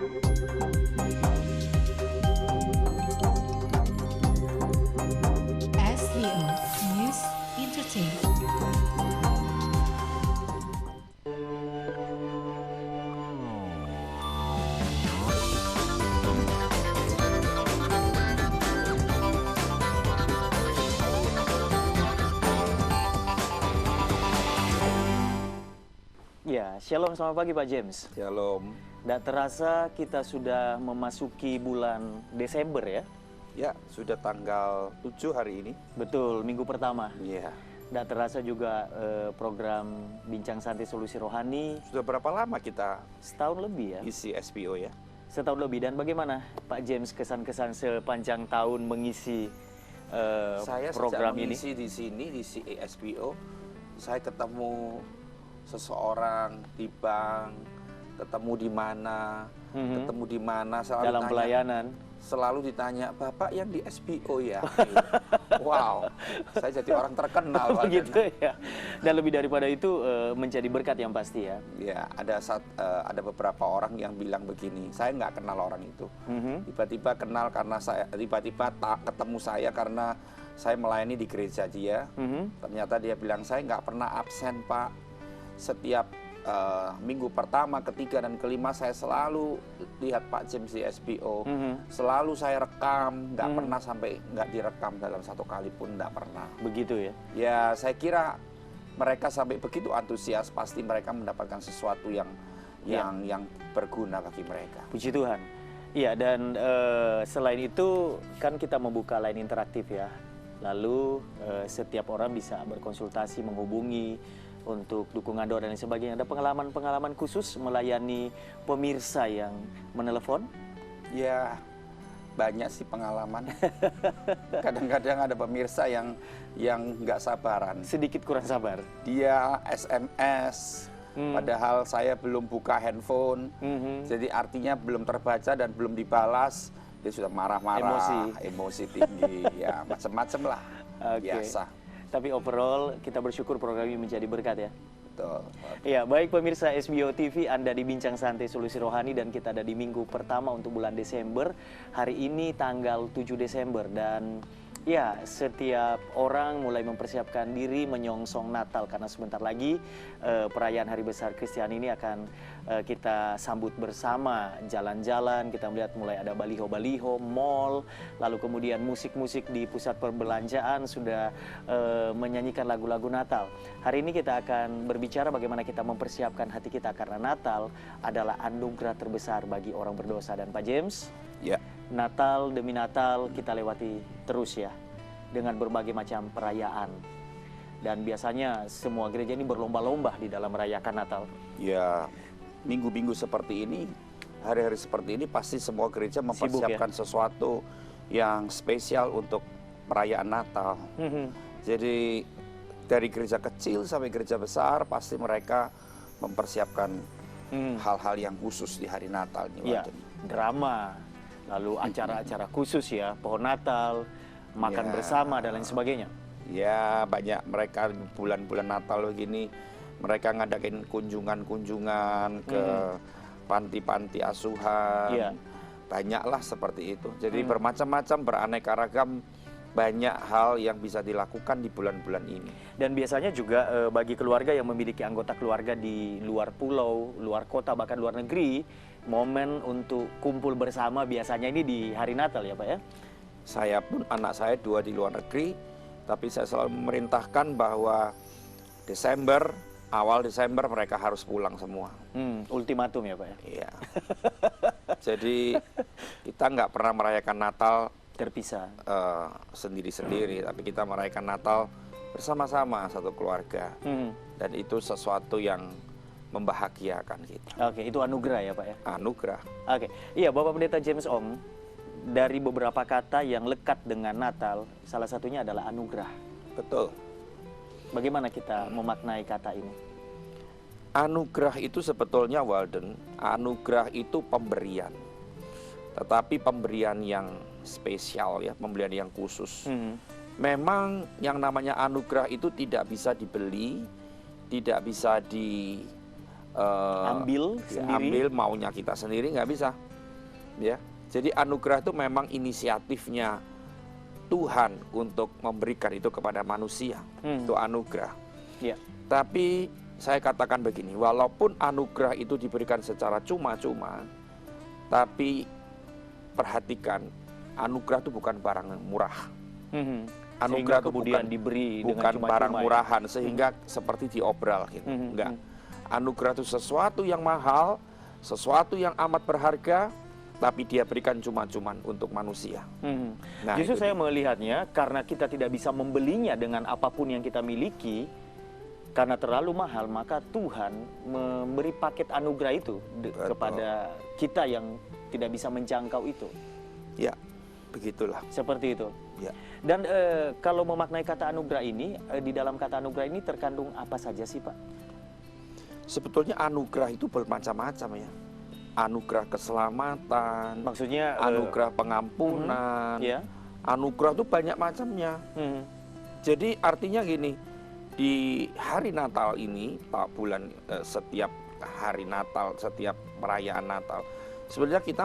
SBO News Entertainment. Ya, shalom, selamat pagi Pak James. Shalom. Tidak terasa kita sudah memasuki bulan Desember ya? Ya, sudah tanggal 7 hari ini. Betul, minggu pertama. Iya. Tidak terasa juga program Bincang Santai Solusi Rohani Sudah berapa lama kita setahun lebih ya? isi SPO ya? Setahun lebih. Dan bagaimana Pak James kesan-kesan sepanjang tahun mengisi Saya program sejak ini? mengisi di sini di SPO, saya ketemu seseorang di bank, ketemu di mana, ketemu di mana, Dalam pelayanan. Selalu ditanya, Bapak yang di SPO ya? Wow, saya jadi orang terkenal. Oh gitu ya. Dan lebih daripada itu menjadi berkat yang pasti ya. Ya, ada beberapa orang yang bilang begini, saya nggak kenal orang itu. Tiba-tiba kenal karena tiba-tiba ketemu saya karena saya melayani di gereja dia. Ternyata dia bilang, saya nggak pernah absen Pak. Setiap minggu pertama, ketiga, dan kelima saya selalu lihat Pak James di SPO. Selalu saya rekam, nggak pernah sampai nggak direkam dalam satu kali pun, nggak pernah. Begitu ya. Ya, saya kira mereka sampai begitu antusias, pasti mereka mendapatkan sesuatu yang berguna bagi mereka. Puji Tuhan. Iya, dan selain itu kan kita membuka line interaktif ya. Lalu setiap orang bisa berkonsultasi, menghubungi untuk dukungan doa dan lain sebagainya. Ada pengalaman-pengalaman khusus melayani pemirsa yang menelepon? Ya, banyak sih pengalaman. Kadang-kadang ada pemirsa yang nggak sabaran. Sedikit kurang sabar. Dia SMS, padahal saya belum buka handphone. Jadi artinya belum terbaca dan belum dibalas. Dia sudah marah-marah, emosi tinggi, ya macam-macam lah. Biasa. Tapi overall kita bersyukur program ini menjadi berkat ya. Betul. Ya, baik pemirsa SBO TV, Anda di Bincang Santai Solusi Rohani dan kita ada di minggu pertama untuk bulan Desember. Hari ini tanggal 7 Desember dan ya, setiap orang mulai mempersiapkan diri menyongsong Natal karena sebentar lagi perayaan Hari Besar Kristiani ini akan kita sambut bersama. Jalan-jalan, kita melihat mulai ada baliho-baliho, mall, lalu kemudian musik-musik di pusat perbelanjaan sudah menyanyikan lagu-lagu Natal. Hari ini kita akan berbicara bagaimana kita mempersiapkan hati kita karena Natal adalah anugerah terbesar bagi orang berdosa. Dan Pak James, Ya. Natal demi Natal kita lewati terus ya, dengan berbagai macam perayaan. Dan biasanya semua gereja ini berlomba-lomba di dalam merayakan Natal. Ya, minggu-minggu seperti ini, hari-hari seperti ini pasti semua gereja mempersiapkan sesuatu yang spesial untuk perayaan Natal. Jadi dari gereja kecil sampai gereja besar pasti mereka mempersiapkan hal-hal yang khusus di hari Natal ini. Ya, drama, lalu acara-acara khusus ya, pohon Natal, makan bersama dan lain sebagainya. Ya, banyak mereka bulan-bulan Natal begini, mereka ngadain kunjungan-kunjungan ke panti-panti asuhan. Iya. Banyaklah seperti itu. Jadi bermacam-macam, beraneka ragam, banyak hal yang bisa dilakukan di bulan-bulan ini. Dan biasanya juga bagi keluarga yang memiliki anggota keluarga di luar pulau, luar kota, bahkan luar negeri, momen untuk kumpul bersama biasanya ini di hari Natal ya Pak ya? Saya pun, anak saya 2 di luar negeri, tapi saya selalu memerintahkan bahwa awal Desember mereka harus pulang semua. Ultimatum ya Pak ya? Iya. Jadi kita nggak pernah merayakan Natal Terpisah. sendiri-sendiri, tapi kita merayakan Natal bersama-sama satu keluarga. Dan itu sesuatu yang membahagiakan kita. Oke, itu anugerah ya Pak ya? Anugerah. Oke, iya Bapak Pendeta James Ong, dari beberapa kata yang lekat dengan Natal, salah satunya adalah anugerah. Betul. Bagaimana kita memaknai kata ini? Anugerah itu sebetulnya, Walden, anugerah itu pemberian. Tetapi pemberian yang spesial ya, pemberian yang khusus. Memang yang namanya anugerah itu tidak bisa dibeli, tidak bisa ambil sendiri. ambil maunya kita sendiri, nggak bisa. Ya, jadi anugerah itu memang inisiatifnya Tuhan untuk memberikan itu kepada manusia. Itu anugerah. Ya. Tapi saya katakan begini, walaupun anugerah itu diberikan secara cuma-cuma, tapi perhatikan, anugerah itu bukan barang yang murah. Anugerah Sehingga itu kemudian bukan, diberi dengan bukan cuma-cuma barang ya. murahan sehingga seperti diobral gitu. Enggak. Anugerah itu sesuatu yang mahal, sesuatu yang amat berharga, tapi dia berikan cuma-cuma untuk manusia. Nah, Justru itu saya melihatnya karena kita tidak bisa membelinya dengan apapun yang kita miliki, karena terlalu mahal, maka Tuhan memberi paket anugerah itu kepada kita yang tidak bisa menjangkau itu. Ya, begitulah. Seperti itu. Ya. Dan kalau memaknai kata anugerah ini, di dalam kata anugerah ini terkandung apa saja sih Pak? Sebetulnya anugerah itu bermacam-macam ya. Anugerah keselamatan, Maksudnya anugerah pengampunan, ya. anugerah itu banyak macamnya. Jadi artinya gini, di hari Natal ini, Pak bulan setiap hari Natal, setiap perayaan Natal, sebenarnya kita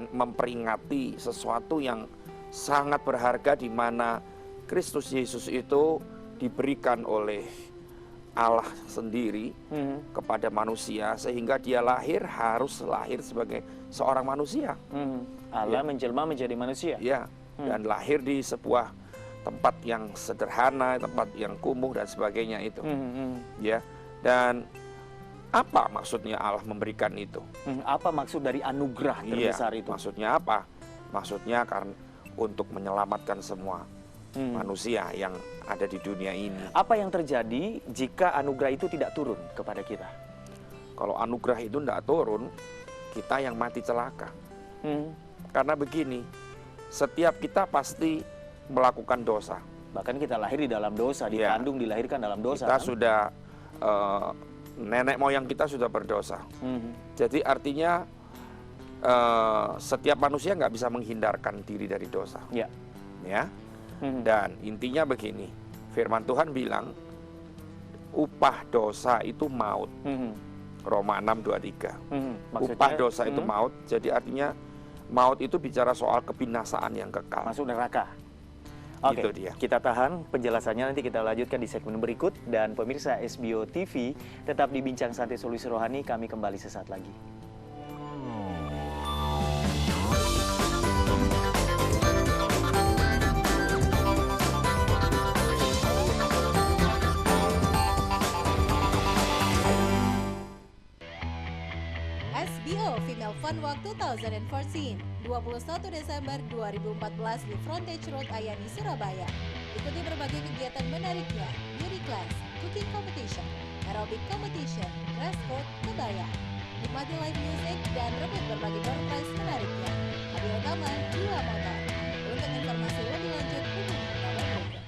memperingati sesuatu yang sangat berharga di mana Kristus Yesus itu diberikan oleh Allah sendiri kepada manusia sehingga dia harus lahir sebagai seorang manusia. Allah menjelma menjadi manusia. Ya, dan lahir di sebuah tempat yang sederhana, tempat yang kumuh dan sebagainya itu. Ya. Dan apa maksudnya Allah memberikan itu? Apa maksud dari anugerah terbesar itu? Maksudnya apa? Maksudnya karena untuk menyelamatkan semua manusia yang ada di dunia ini. Apa yang terjadi jika anugerah itu tidak turun kepada kita? Kalau anugerah itu tidak turun, kita yang mati celaka. Karena begini, setiap kita pasti melakukan dosa. Bahkan kita lahir di dalam dosa, dikandung, dilahirkan dalam dosa. Kita kan? sudah, nenek moyang kita sudah berdosa. Jadi artinya setiap manusia nggak bisa menghindarkan diri dari dosa. Ya. Ya. Dan intinya begini, firman Tuhan bilang, upah dosa itu maut. Roma 6:23. Upah dosa itu maut, jadi artinya maut itu bicara soal kebinasaan yang kekal. Masuk neraka. Oke, Itu dia. kita tahan penjelasannya, nanti kita lanjutkan di segmen berikut. Dan pemirsa SBO TV, tetap di Bincang Santai Solusi Rohani, kami kembali sesaat lagi. SBO Female Fun Walk 2014 21 Desember 2014 di Frontage Road Ayani, Surabaya. Ikuti berbagai kegiatan menariknya, beauty class, cooking competition, aerobic competition, dress code, kebaya. Nikmati live music dan rebut berbagai door prize menariknya. Hadiah utama 2 motor. Untuk informasi lebih lanjut, hubungi nomor berikut.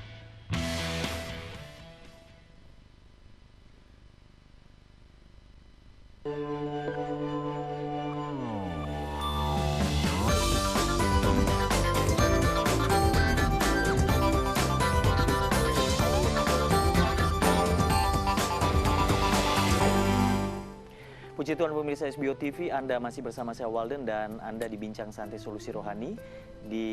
Puji Tuhan pemirsa SBO TV, Anda masih bersama saya Walden dan Anda di Bincang Santai Solusi Rohani di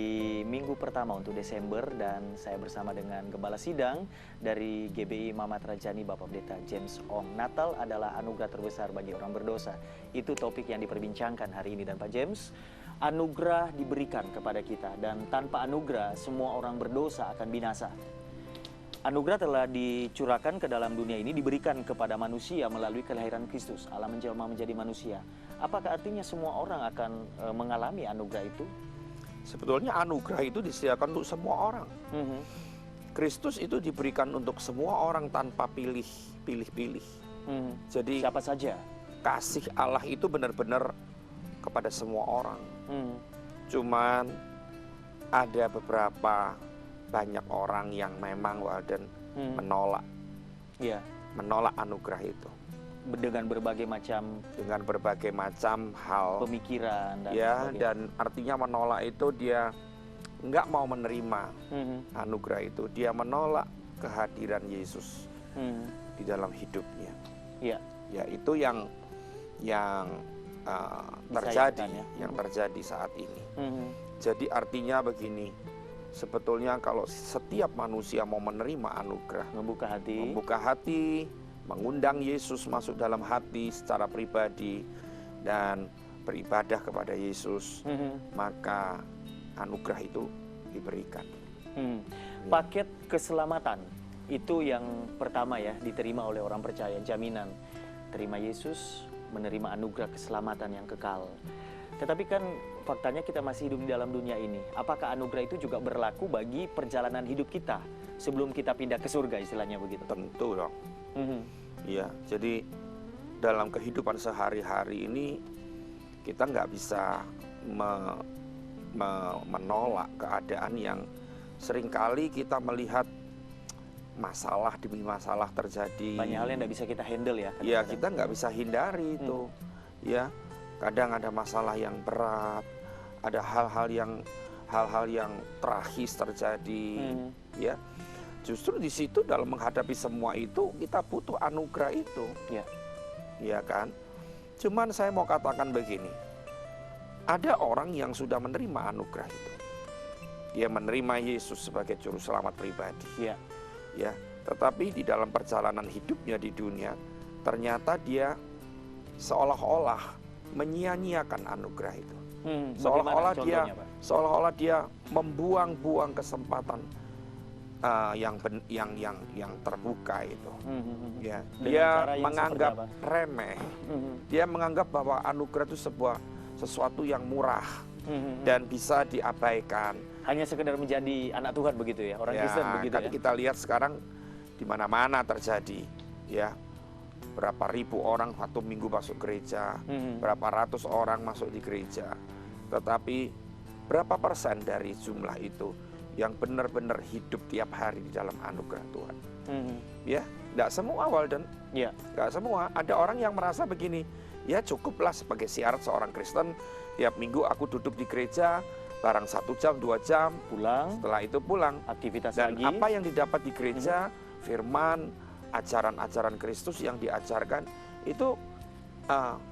minggu pertama untuk Desember, dan saya bersama dengan Gembala Sidang dari GBI Mamat Rajani, Bapak Pendeta James Ong. Natal adalah anugerah terbesar bagi orang berdosa. Itu topik yang diperbincangkan hari ini, dan Pak James, anugerah diberikan kepada kita dan tanpa anugerah semua orang berdosa akan binasa. Anugerah telah dicurahkan ke dalam dunia ini, diberikan kepada manusia melalui kelahiran Kristus. Allah menjelma menjadi manusia. Apakah artinya semua orang akan mengalami anugerah itu? Sebetulnya anugerah itu disediakan untuk semua orang. Kristus itu diberikan untuk semua orang tanpa pilih-pilih. Jadi siapa saja? Kasih Allah itu benar-benar kepada semua orang. Cuman ada beberapa banyak orang yang memang menolak, menolak anugerah itu dengan berbagai macam hal, pemikiran dan sebagainya. Dan artinya menolak itu dia nggak mau menerima anugerah itu, dia menolak kehadiran Yesus di dalam hidupnya. Ya itu yang terjadi, Disayangkan, ya. yang terjadi saat ini. Mhm. Jadi artinya begini, sebetulnya kalau setiap manusia mau menerima anugerah, membuka hati, mengundang Yesus masuk dalam hati secara pribadi dan beribadah kepada Yesus, maka anugerah itu diberikan. Paket keselamatan itu yang pertama ya diterima oleh orang percaya, jaminan terima Yesus, menerima anugerah keselamatan yang kekal. Tetapi kan faktanya kita masih hidup di dalam dunia ini. Apakah anugerah itu juga berlaku bagi perjalanan hidup kita sebelum kita pindah ke surga, istilahnya begitu? Tentu dong. Ya, jadi dalam kehidupan sehari-hari ini kita nggak bisa menolak keadaan yang seringkali kita melihat masalah demi masalah terjadi. Banyak hal yang nggak bisa kita handle ya. Ya, kita nggak bisa hindari itu. Ya, kadang ada masalah yang berat, ada hal-hal yang tragis terjadi. Ya, justru di situ dalam menghadapi semua itu kita butuh anugerah itu. Ya. Ya kan? Cuman saya mau katakan begini. Ada orang yang sudah menerima anugerah itu. Dia menerima Yesus sebagai juru selamat pribadi. Ya. Ya, tetapi di dalam perjalanan hidupnya di dunia, ternyata dia seolah-olah menyia-nyiakan anugerah itu. Seolah-olah dia membuang-buang kesempatan yang terbuka itu. Ya, dia menganggap remeh. Dia menganggap bahwa anugerah itu sesuatu yang murah dan bisa diabaikan. Hanya sekedar menjadi anak Tuhan begitu ya, orang Kristen begitu kan ya. Kita lihat sekarang di mana-mana terjadi, ya. Berapa ribu orang satu minggu masuk gereja, berapa ratus orang masuk di gereja. Tetapi berapa persen dari jumlah itu yang benar-benar hidup tiap hari di dalam anugerah Tuhan? Ya, tidak semua, Walden. Ya. Tidak semua. Ada orang yang merasa begini, ya cukuplah sebagai syarat seorang Kristen, tiap minggu aku duduk di gereja, barang 1 jam, 2 jam, pulang. Setelah itu pulang. Aktivitas dan lagi. apa yang didapat di gereja, firman, ajaran-ajaran Kristus yang diajarkan itu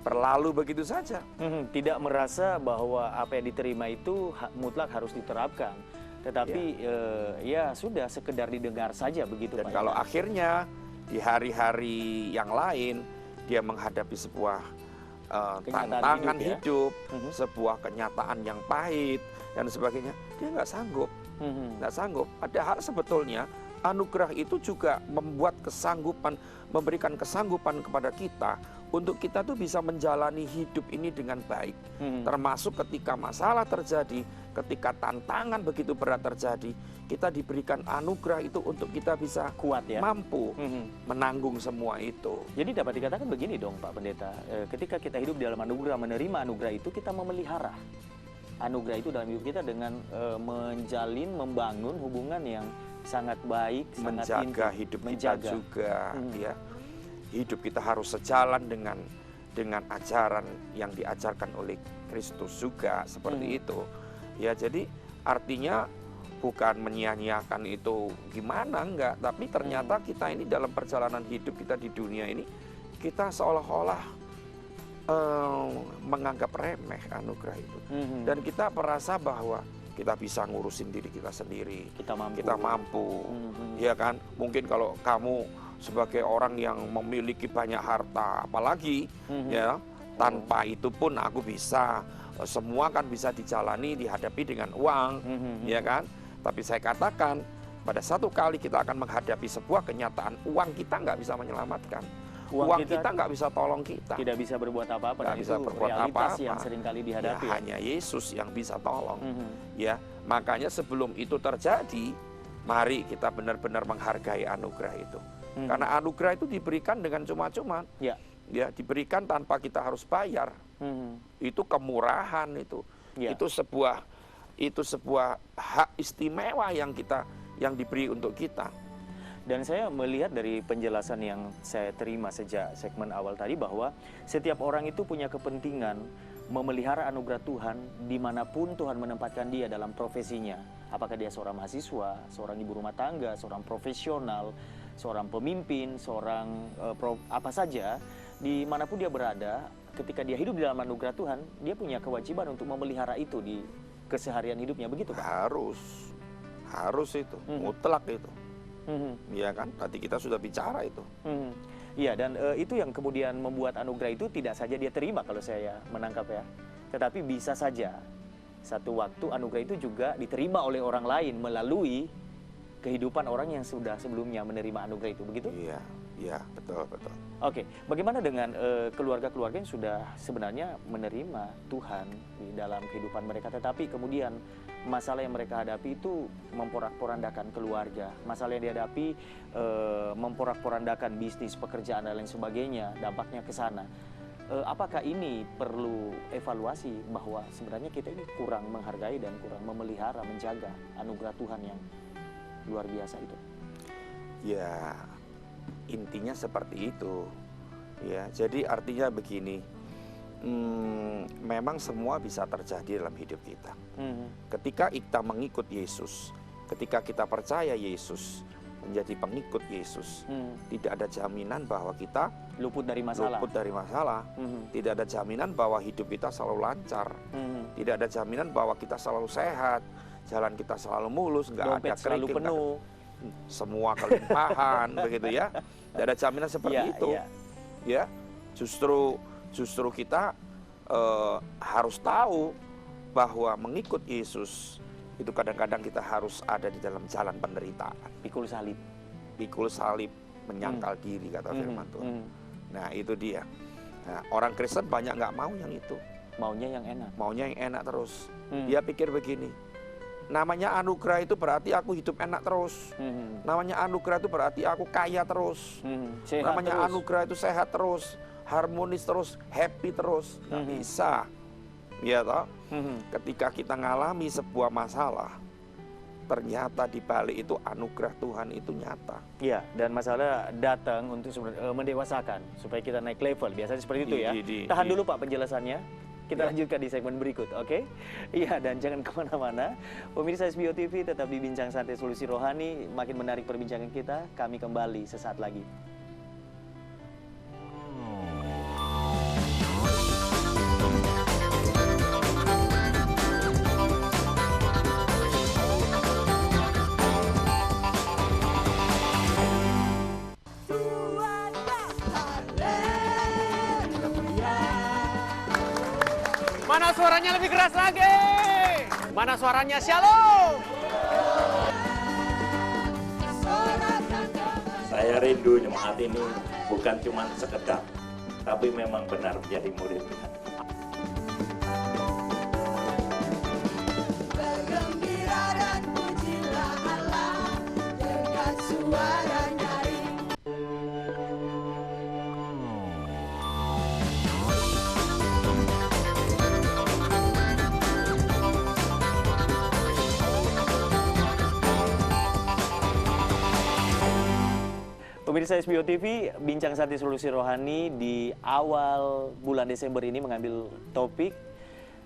berlalu begitu saja. Tidak merasa bahwa apa yang diterima itu mutlak harus diterapkan. Tetapi ya sudah sekedar didengar saja begitu. Dan Pak, kalau akhirnya di hari-hari yang lain dia menghadapi sebuah tantangan hidup, sebuah kenyataan yang pahit dan sebagainya, dia nggak sanggup. Nggak sanggup. Padahal sebetulnya anugerah itu juga membuat kesanggupan, memberikan kesanggupan kepada kita untuk kita tuh bisa menjalani hidup ini dengan baik. Termasuk ketika masalah terjadi, ketika tantangan begitu berat terjadi, kita diberikan anugerah itu untuk kita bisa kuat ya, mampu menanggung semua itu. Jadi dapat dikatakan begini dong Pak Pendeta, ketika kita hidup dalam anugerah, menerima anugerah itu, kita memelihara anugerah itu dalam hidup kita dengan menjalin, membangun hubungan yang sangat baik, sangat menjaga intim, hidup kita juga, ya. Hidup kita harus sejalan dengan ajaran yang diajarkan oleh Kristus juga, seperti itu. Ya, jadi artinya bukan menyia-nyiakan itu gimana, enggak, tapi ternyata kita ini dalam perjalanan hidup kita di dunia ini, kita seolah-olah menganggap remeh anugerah itu. Dan kita merasa bahwa kita bisa ngurusin diri kita sendiri. Kita mampu. Ya kan? Mungkin kalau kamu sebagai orang yang memiliki banyak harta, apalagi ya, tanpa itu pun aku bisa. Semua kan bisa dijalani, dihadapi dengan uang, ya kan? Tapi saya katakan, pada satu kali kita akan menghadapi sebuah kenyataan, uang kita nggak bisa menyelamatkan. Uang kita nggak bisa tolong kita. Tidak bisa berbuat apa-apa. Nggak bisa berbuat realitas apa-apa. yang seringkali dihadapi. Ya, hanya Yesus yang bisa tolong. Ya, makanya sebelum itu terjadi, mari kita benar-benar menghargai anugerah itu. Karena anugerah itu diberikan dengan cuma-cuma. Ya, diberikan tanpa kita harus bayar. Itu kemurahan itu. Itu sebuah hak istimewa yang diberi untuk kita. Dan saya melihat dari penjelasan yang saya terima sejak segmen awal tadi bahwa setiap orang itu punya kepentingan memelihara anugerah Tuhan dimanapun Tuhan menempatkan dia dalam profesinya. Apakah dia seorang mahasiswa, seorang ibu rumah tangga, seorang profesional, seorang pemimpin, seorang apa saja. dimanapun dia berada, ketika dia hidup di dalam anugerah Tuhan, dia punya kewajiban untuk memelihara itu di keseharian hidupnya, begitu Pak? Harus itu, mutlak itu. Iya kan, tadi kita sudah bicara itu. Iya, dan itu yang kemudian membuat anugerah itu tidak saja dia terima kalau saya menangkap ya, tetapi bisa saja satu waktu anugerah itu juga diterima oleh orang lain melalui kehidupan orang yang sudah sebelumnya menerima anugerah itu, begitu? Iya, betul. Oke, bagaimana dengan keluarga-keluarga yang sudah sebenarnya menerima Tuhan di dalam kehidupan mereka, tetapi kemudian masalah yang mereka hadapi itu memporak-porandakan keluarga, masalah yang dihadapi memporak-porandakan bisnis, pekerjaan, dan lain sebagainya, dampaknya ke sana. Apakah ini perlu evaluasi bahwa sebenarnya kita ini kurang menghargai dan kurang memelihara, menjaga anugerah Tuhan yang luar biasa itu? Ya, intinya seperti itu. Ya, jadi artinya begini, memang semua bisa terjadi dalam hidup kita. Ketika kita mengikut Yesus, ketika kita percaya Yesus, menjadi pengikut Yesus, tidak ada jaminan bahwa kita luput dari masalah. Tidak ada jaminan bahwa hidup kita selalu lancar. Tidak ada jaminan bahwa kita selalu sehat, jalan kita selalu mulus, nggak ada selalu kerikil, penuh, semua kelimpahan, begitu ya. Tidak ada jaminan seperti itu. Ya, justru kita harus tahu bahwa mengikut Yesus itu kadang-kadang kita harus ada di dalam jalan penderitaan. Pikul salib, menyangkal diri, kata firman Tuhan. Nah, itu dia. Nah, orang Kristen banyak nggak mau yang itu. Maunya yang enak terus. Dia pikir begini, namanya anugerah itu berarti aku hidup enak terus. Namanya anugerah itu berarti aku kaya terus. Namanya anugerah itu sehat terus, harmonis terus, happy terus. Nggak bisa. Ya toh? Ketika kita ngalami sebuah masalah, ternyata di balik itu anugerah Tuhan itu nyata. Iya, dan masalah datang untuk mendewasakan supaya kita naik level. Biasanya seperti itu ya. Tahan dulu Pak penjelasannya. Kita lanjutkan di segmen berikut, oke? Iya, dan jangan kemana-mana. Pemirsa SBO TV tetap di Bincang Santai Solusi Rohani. Makin menarik perbincangan kita. Kami kembali sesaat lagi. Mana suaranya lebih keras lagi? Mana suaranya Shalom? Saya rindu jemaat ini bukan cuma sekedar, tapi memang benar menjadi murid Tuhan. Bergembira dan pujilah Allah dengan suara nyaring. Pemirsa SBO TV, Bincang Santai Solusi Rohani di awal bulan Desember ini mengambil topik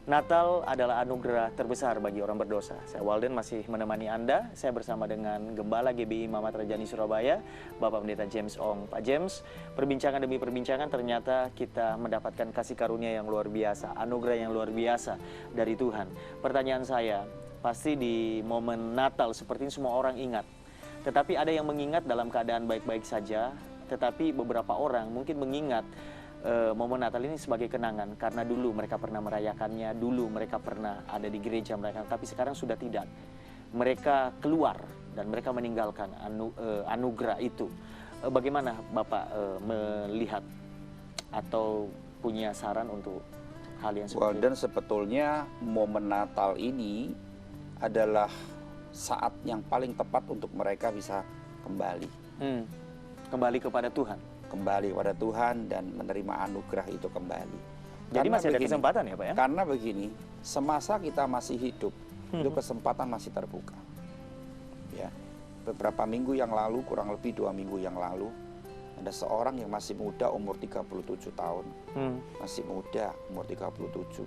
Natal adalah anugerah terbesar bagi orang berdosa. Saya Walden masih menemani Anda. Saya bersama dengan Gembala GBI Mamat Rajani Surabaya, Bapak Pendeta James Ong. Pak James, perbincangan demi perbincangan ternyata kita mendapatkan kasih karunia yang luar biasa, anugerah yang luar biasa dari Tuhan. Pertanyaan saya, pasti di momen Natal seperti ini semua orang ingat. Tetapi ada yang mengingat dalam keadaan baik-baik saja, tetapi beberapa orang mungkin mengingat momen Natal ini sebagai kenangan karena dulu mereka pernah merayakannya, dulu mereka pernah ada di gereja merayakan, tapi sekarang sudah tidak. Mereka keluar dan mereka meninggalkan anugerah itu. Bagaimana Bapak melihat atau punya saran untuk hal yang seperti itu? Dan sebetulnya momen Natal ini adalah saat yang paling tepat untuk mereka bisa kembali. Kembali kepada Tuhan. Kembali kepada Tuhan dan menerima anugerah itu kembali. Jadi karena masih ada kesempatan ya Pak ya? Karena begini, semasa kita masih hidup, itu kesempatan masih terbuka. Ya, beberapa minggu yang lalu, kurang lebih 2 minggu yang lalu, ada seorang yang masih muda, umur 37 tahun. Masih muda, umur 37.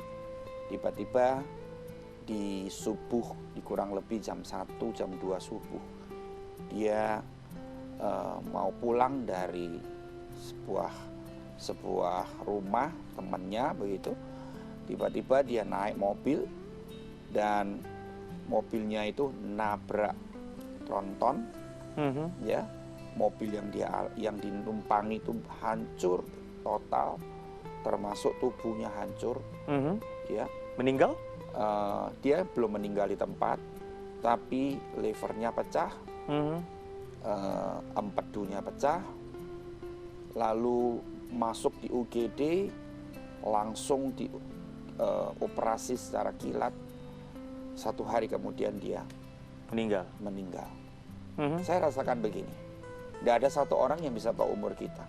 Tiba-tiba di subuh, di kurang lebih jam 1, jam 2 subuh, dia mau pulang dari sebuah sebuah rumah temannya begitu. Tiba-tiba dia naik mobil dan mobilnya itu nabrak tronton, ya. Mobil yang dinumpangi itu hancur total, termasuk tubuhnya hancur, ya. Meninggal? Dia belum meninggal di tempat, tapi levernya pecah, empedunya pecah, lalu masuk di UGD, langsung di operasi secara kilat. 1 hari kemudian dia meninggal. Saya rasakan begini, tidak ada satu orang yang bisa tahu umur kita.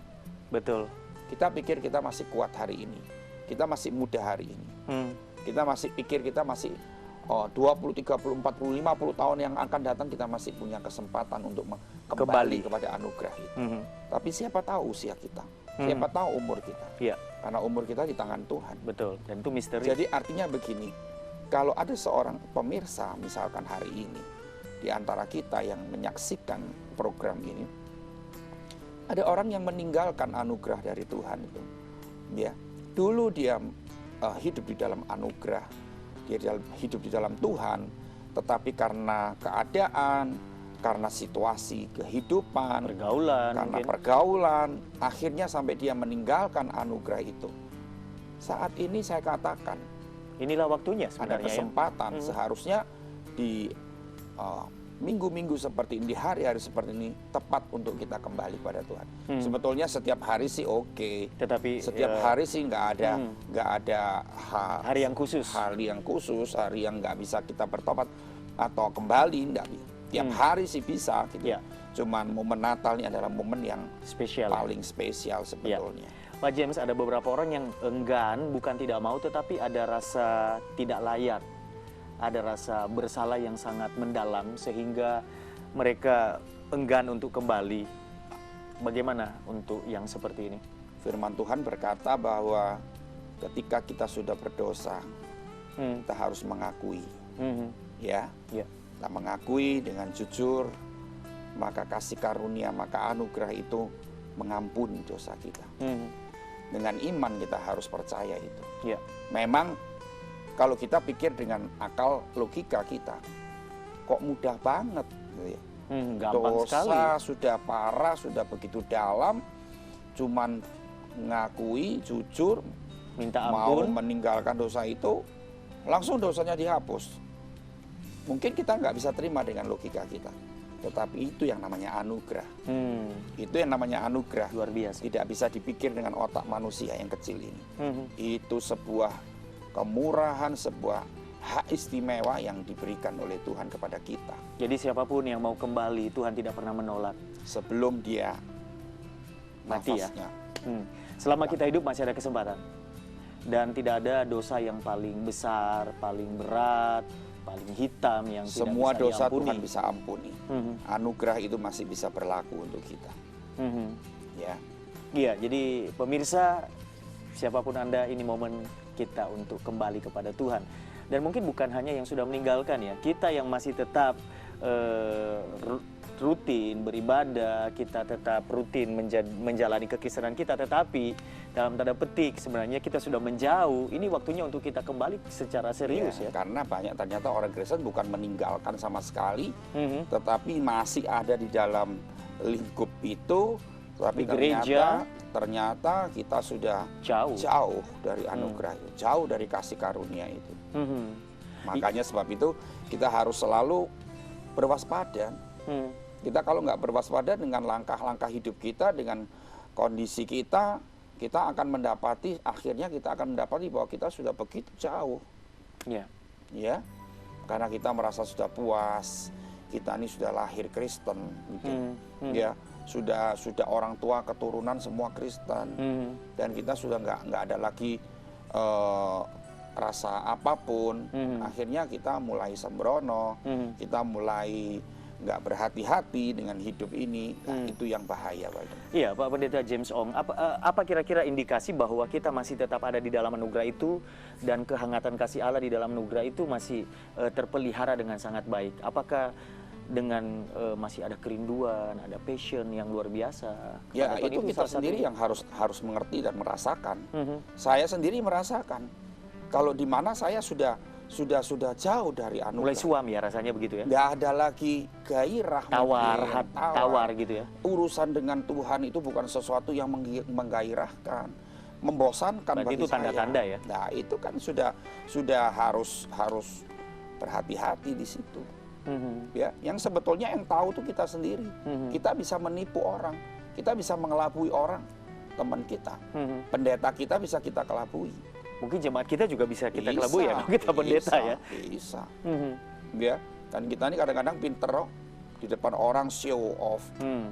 Betul. Kita pikir kita masih kuat hari ini, kita masih muda hari ini, kita masih pikir kita masih 20, 30, 40, 50 tahun yang akan datang kita masih punya kesempatan untuk kembali kepada anugerah itu. Tapi siapa tahu usia kita, siapa tahu umur kita, karena umur kita di tangan Tuhan. Betul, dan itu misteri. Jadi artinya begini, kalau ada seorang pemirsa misalkan hari ini di antara kita yang menyaksikan program ini, ada orang yang meninggalkan anugerah dari Tuhan itu, ya. Dulu dia hidup di dalam anugerah, dia hidup di dalam Tuhan, tetapi karena keadaan, karena situasi kehidupan, pergaulan, akhirnya sampai dia meninggalkan anugerah itu. Saat ini saya katakan, inilah waktunya ada sebenarnya. kesempatan seharusnya di minggu-minggu seperti ini, di hari-hari seperti ini tepat untuk kita kembali pada Tuhan. Sebetulnya setiap hari sih oke, tetapi setiap hari sih nggak ada hari yang khusus, hari yang nggak bisa kita bertobat atau kembali, nggak. Tiap hari sih bisa gitu. Cuman momen Natal ini adalah momen yang spesial, paling spesial sebetulnya. Pak James, ada beberapa orang yang enggan, bukan tidak mau, tetapi ada rasa tidak layak, ada rasa bersalah yang sangat mendalam sehingga mereka enggan untuk kembali. Bagaimana untuk yang seperti ini? Firman Tuhan berkata bahwa ketika kita sudah berdosa, kita harus mengakui, kita mengakui dengan jujur, maka kasih karunia, maka anugerah itu mengampuni dosa kita. Dengan iman kita harus percaya itu. Memang kalau kita pikir dengan akal logika kita, kok mudah banget, gampang dosa sekali. Sudah parah, sudah begitu dalam, cuman ngakui, jujur, minta mau ampun, meninggalkan dosa itu, langsung dosanya dihapus. Mungkin kita nggak bisa terima dengan logika kita, tetapi itu yang namanya anugerah. Itu yang namanya anugerah. Luar biasa. Tidak bisa dipikir dengan otak manusia yang kecil ini. Itu sebuah kemurahan, sebuah hak istimewa yang diberikan oleh Tuhan kepada kita. Jadi siapapun yang mau kembali, Tuhan tidak pernah menolak. Sebelum dia mati nafasnya. Selama kita hidup masih ada kesempatan. Dan tidak ada dosa yang paling besar, paling berat, paling hitam yang semua tidak bisa dosa diampuni. Tuhan bisa ampuni. Anugerah itu masih bisa berlaku untuk kita. Iya, jadi pemirsa, siapapun Anda, ini momen kita untuk kembali kepada Tuhan. Dan mungkin bukan hanya yang sudah meninggalkan ya, kita yang masih tetap rutin beribadah, kita tetap rutin menjalani kekristenan kita, tetapi dalam tanda petik sebenarnya kita sudah menjauh. Ini waktunya untuk kita kembali secara serius ya. Karena ternyata orang Kristen bukan meninggalkan sama sekali, tetapi masih ada di dalam lingkup itu, tapi ternyata kita sudah jauh dari anugerah itu, jauh dari kasih karunia itu. Makanya sebab itu kita harus selalu berwaspada. Kita kalau nggak berwaspada dengan langkah-langkah hidup kita, dengan kondisi kita, kita akan akhirnya kita akan mendapati bahwa kita sudah begitu jauh. Ya, karena kita merasa sudah puas, kita ini sudah lahir Kristen, gitu. Ya, sudah orang tua keturunan semua Kristen, dan kita sudah nggak ada lagi rasa apapun. Akhirnya kita mulai sembrono, kita mulai nggak berhati-hati dengan hidup ini. Itu yang bahaya, Pak. Iya, Pak Pendeta James Ong, apa kira-kira indikasi bahwa kita masih tetap ada di dalam anugerah itu dan kehangatan kasih Allah di dalam anugerah itu masih terpelihara dengan sangat baik? Apakah dengan masih ada kerinduan, ada passion yang luar biasa. Ya, pada Tuhan, itu kita salah sendiri satunya. yang harus mengerti dan merasakan. Mhm. Saya sendiri merasakan kalau di mana saya sudah jauh dari Mulai anugerah. suam ya rasanya begitu ya. Nggak ada lagi gairah, Tawar, mungkin, tawar gitu ya. Urusan dengan Tuhan itu bukan sesuatu yang menggairahkan, membosankan Berarti bagi itu tanda-tanda saya. ya? Nah, itu kan sudah harus berhati-hati di situ. Mhm. Ya, yang sebetulnya yang tahu tuh kita sendiri. Mhm. Kita bisa menipu orang, kita bisa mengelabui orang, teman kita, Mhm. pendeta kita bisa kita kelabui. Mungkin jemaat kita juga bisa kita Bisa, kelabui ya kalau kita pendeta ya. Bisa. Mhm. Ya, kan kita ini kadang-kadang pinter loh di depan orang show off.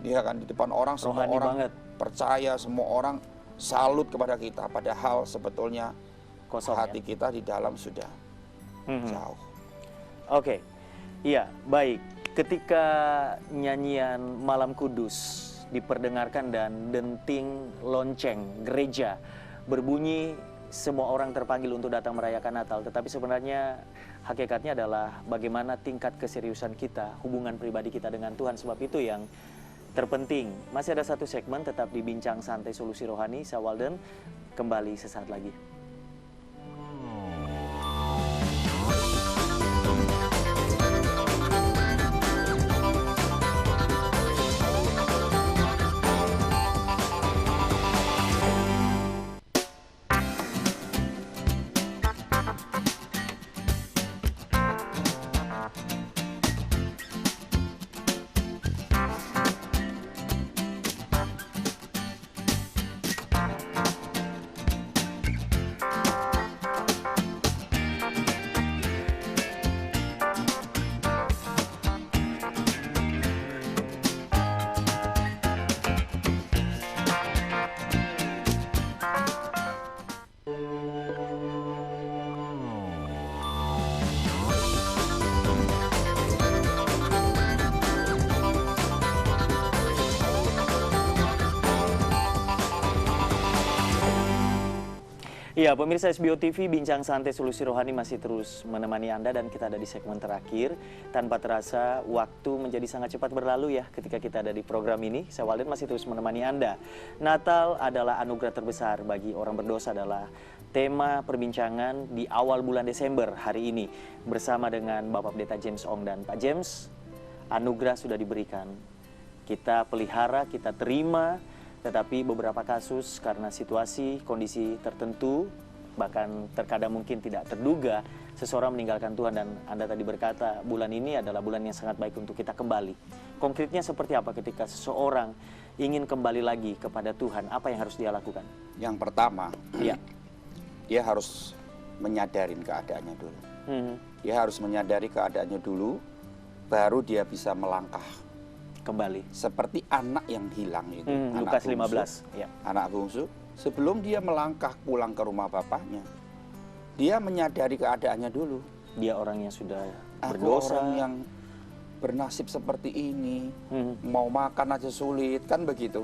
Ya kan, di depan orang semua Rohani orang banget. percaya, semua orang salut kepada kita. Padahal sebetulnya Kosong hati ya. kita di dalam sudah Mhm. jauh. Oke, iya baik. Ketika nyanyian Malam Kudus diperdengarkan dan denting lonceng gereja berbunyi, semua orang terpanggil untuk datang merayakan Natal. Tetapi sebenarnya hakikatnya adalah bagaimana tingkat keseriusan kita, hubungan pribadi kita dengan Tuhan. Sebab itu yang terpenting. Masih ada satu segmen tetap di Bincang Santai Solusi Rohani. Saya Walden, kembali sesaat lagi. Iya, pemirsa SBO TV, Bincang Santai Solusi Rohani masih terus menemani Anda dan kita ada di segmen terakhir. Tanpa terasa, waktu menjadi sangat cepat berlalu ya ketika kita ada di program ini. Saya Walden masih terus menemani Anda. Natal adalah anugerah terbesar bagi orang berdosa adalah tema perbincangan di awal bulan Desember hari ini. Bersama dengan Bapak Pendeta James Ong dan Pak James, anugerah sudah diberikan. Kita pelihara, kita terima. Tetapi beberapa kasus karena situasi, kondisi tertentu, bahkan terkadang mungkin tidak terduga, seseorang meninggalkan Tuhan dan Anda tadi berkata bulan ini adalah bulan yang sangat baik untuk kita kembali. Konkretnya seperti apa ketika seseorang ingin kembali lagi kepada Tuhan, apa yang harus dia lakukan? Yang pertama, Ya. dia harus menyadarin keadaannya dulu. Dia harus menyadari keadaannya dulu, baru dia bisa melangkah. Kembali. Seperti anak yang hilang itu. Anak Lukas bungsu. 15. Ya. Anak bungsu, sebelum dia melangkah pulang ke rumah bapaknya, dia menyadari keadaannya dulu. Dia orang yang sudah Aku berdosa. orang yang bernasib seperti ini, mau makan aja sulit, kan begitu.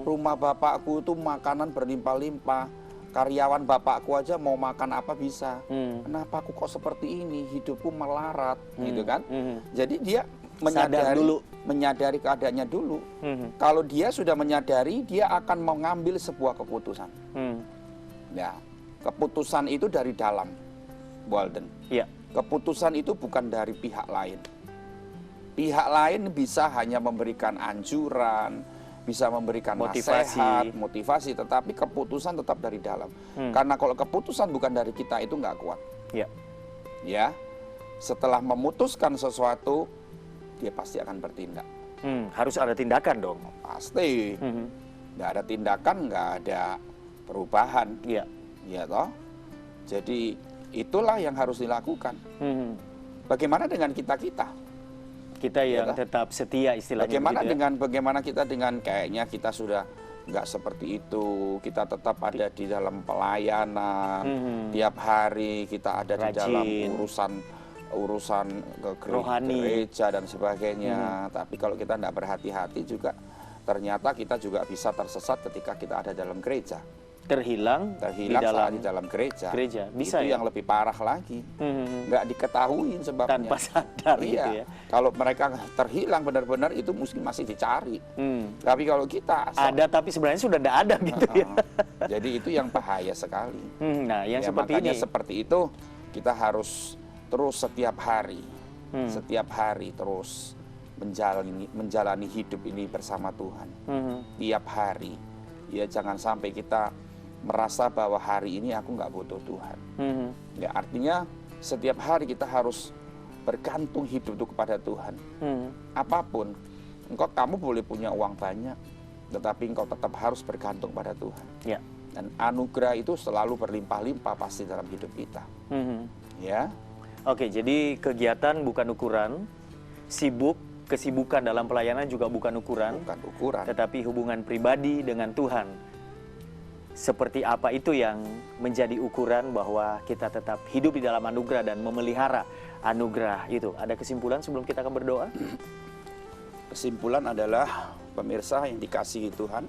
Rumah bapakku itu makanan berlimpah-limpah, karyawan bapakku aja mau makan apa bisa. Kenapa aku kok seperti ini, hidupku melarat, gitu kan. Jadi dia menyadari keadaannya dulu. Kalau dia sudah menyadari, dia akan mengambil sebuah keputusan. Ya, keputusan itu dari dalam, Walden. Ya. Keputusan itu bukan dari pihak lain. Pihak lain bisa hanya memberikan anjuran, bisa memberikan nasihat, motivasi, tetapi keputusan tetap dari dalam. Karena kalau keputusan bukan dari kita itu nggak kuat. Ya. Ya, setelah memutuskan sesuatu, dia pasti akan bertindak. Harus ada tindakan dong. Pasti. Nggak ada tindakan, nggak ada perubahan. Iya. Ya toh. Jadi itulah yang harus dilakukan. Bagaimana dengan kita? Kita yang tetap setia istilahnya. Bagaimana kita dengan kayaknya kita sudah nggak seperti itu. Kita tetap ada di dalam pelayanan. Tiap hari kita ada di dalam urusan gereja dan sebagainya. Tapi kalau kita tidak berhati-hati juga, ternyata kita juga bisa tersesat ketika kita ada dalam gereja. terhilang saat di dalam gereja. Bisa itu ya? yang lebih parah lagi. Nggak diketahui sebabnya. Tanpa sadar gitu ya. Kalau mereka terhilang benar-benar itu mesti masih dicari. Tapi kalau kita ada tapi sebenarnya sudah tidak ada gitu ya. Jadi itu yang bahaya sekali. Nah, yang Ya, seperti makanya ini. seperti itu kita harus terus setiap hari terus menjalani hidup ini bersama Tuhan. Tiap hari. Ya jangan sampai kita merasa bahwa hari ini aku nggak butuh Tuhan. Ya artinya setiap hari kita harus bergantung hidup itu kepada Tuhan. Apapun, kamu boleh punya uang banyak, tetapi engkau tetap harus bergantung pada Tuhan. Ya. Dan anugerah itu selalu berlimpah-limpah pasti dalam hidup kita. Ya. Oke, jadi kegiatan bukan ukuran, kesibukan dalam pelayanan juga bukan ukuran, tetapi hubungan pribadi dengan Tuhan. Seperti apa itu yang menjadi ukuran bahwa kita tetap hidup di dalam anugerah dan memelihara anugerah itu. Ada kesimpulan sebelum kita akan berdoa? Kesimpulan adalah, pemirsa yang dikasihi Tuhan,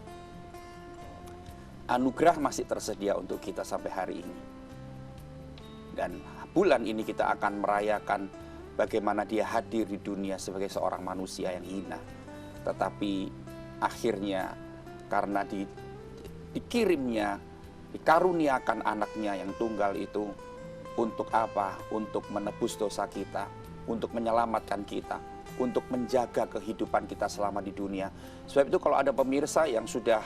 anugerah masih tersedia untuk kita sampai hari ini. Dan bulan ini kita akan merayakan bagaimana dia hadir di dunia sebagai seorang manusia yang hina. Tetapi akhirnya karena dikirimnya, dikaruniakan anaknya yang tunggal itu, untuk apa? Untuk menebus dosa kita, untuk menyelamatkan kita, untuk menjaga kehidupan kita selama di dunia. Sebab itu kalau ada pemirsa yang sudah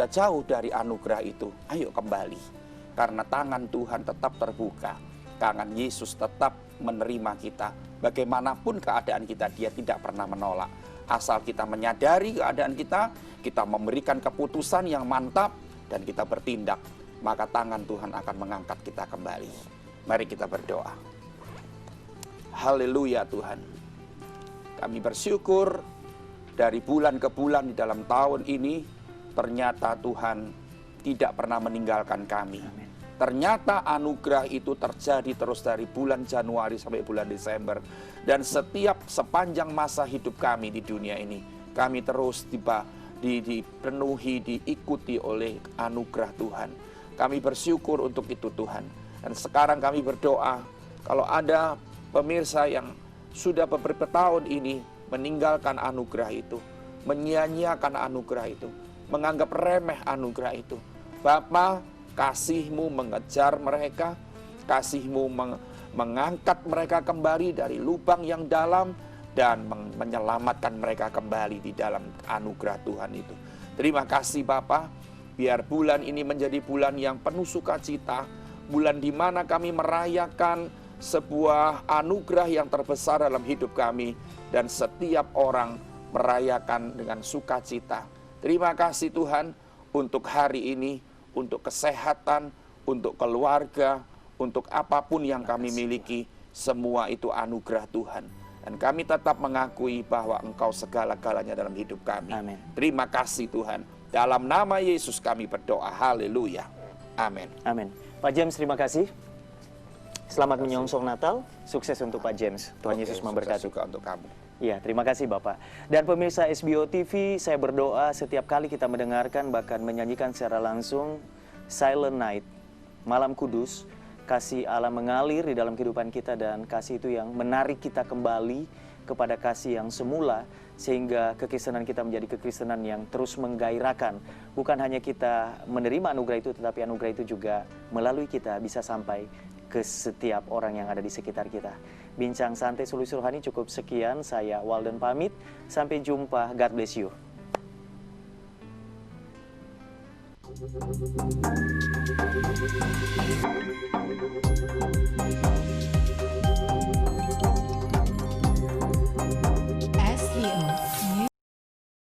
jauh dari anugerah itu, ayo kembali. Karena tangan Tuhan tetap terbuka, tangan Yesus tetap menerima kita. Bagaimanapun keadaan kita, dia tidak pernah menolak. Asal kita menyadari keadaan kita memberikan keputusan yang mantap, dan kita bertindak, maka tangan Tuhan akan mengangkat kita kembali. Mari kita berdoa. Haleluya Tuhan. Kami bersyukur dari bulan ke bulan di dalam tahun ini, ternyata Tuhan tidak pernah meninggalkan kami. Ternyata anugerah itu terjadi terus dari bulan Januari sampai bulan Desember. Dan sepanjang masa hidup kami di dunia ini, kami terus dipenuhi, diikuti oleh anugerah Tuhan. Kami bersyukur untuk itu Tuhan. Dan sekarang kami berdoa, kalau ada pemirsa yang sudah beberapa tahun ini meninggalkan anugerah itu, menyia-nyiakan anugerah itu, menganggap remeh anugerah itu, Bapa, kasih-Mu mengejar mereka, kasih-Mu mengangkat mereka kembali dari lubang yang dalam, dan menyelamatkan mereka kembali di dalam anugerah Tuhan itu. Terima kasih Bapa, biar bulan ini menjadi bulan yang penuh sukacita, bulan di mana kami merayakan sebuah anugerah yang terbesar dalam hidup kami, dan setiap orang merayakan dengan sukacita. Terima kasih Tuhan untuk hari ini, untuk kesehatan, untuk keluarga, untuk apapun yang kami miliki, semua itu anugerah Tuhan. Dan kami tetap mengakui bahwa Engkau segala-galanya dalam hidup kami. Amin. Terima kasih Tuhan. Dalam nama Yesus kami berdoa. Haleluya. Amin. Amin. Pak James, terima kasih. Selamat menyongsong Natal. Sukses untuk Pak James. Tuhan Yesus memberkati. Sukses juga untuk kamu. Iya, terima kasih Bapak. Dan pemirsa SBO TV, saya berdoa setiap kali kita mendengarkan, bahkan menyanyikan secara langsung Silent Night, Malam Kudus, kasih Allah mengalir di dalam kehidupan kita, dan kasih itu yang menarik kita kembali kepada kasih yang semula, sehingga kekristenan kita menjadi kekristenan yang terus menggairahkan. Bukan hanya kita menerima anugerah itu, tetapi anugerah itu juga melalui kita bisa sampai ke setiap orang yang ada di sekitar kita. Bincang Santai Solusi Rohani cukup sekian. Saya Walden pamit. Sampai jumpa. God bless you.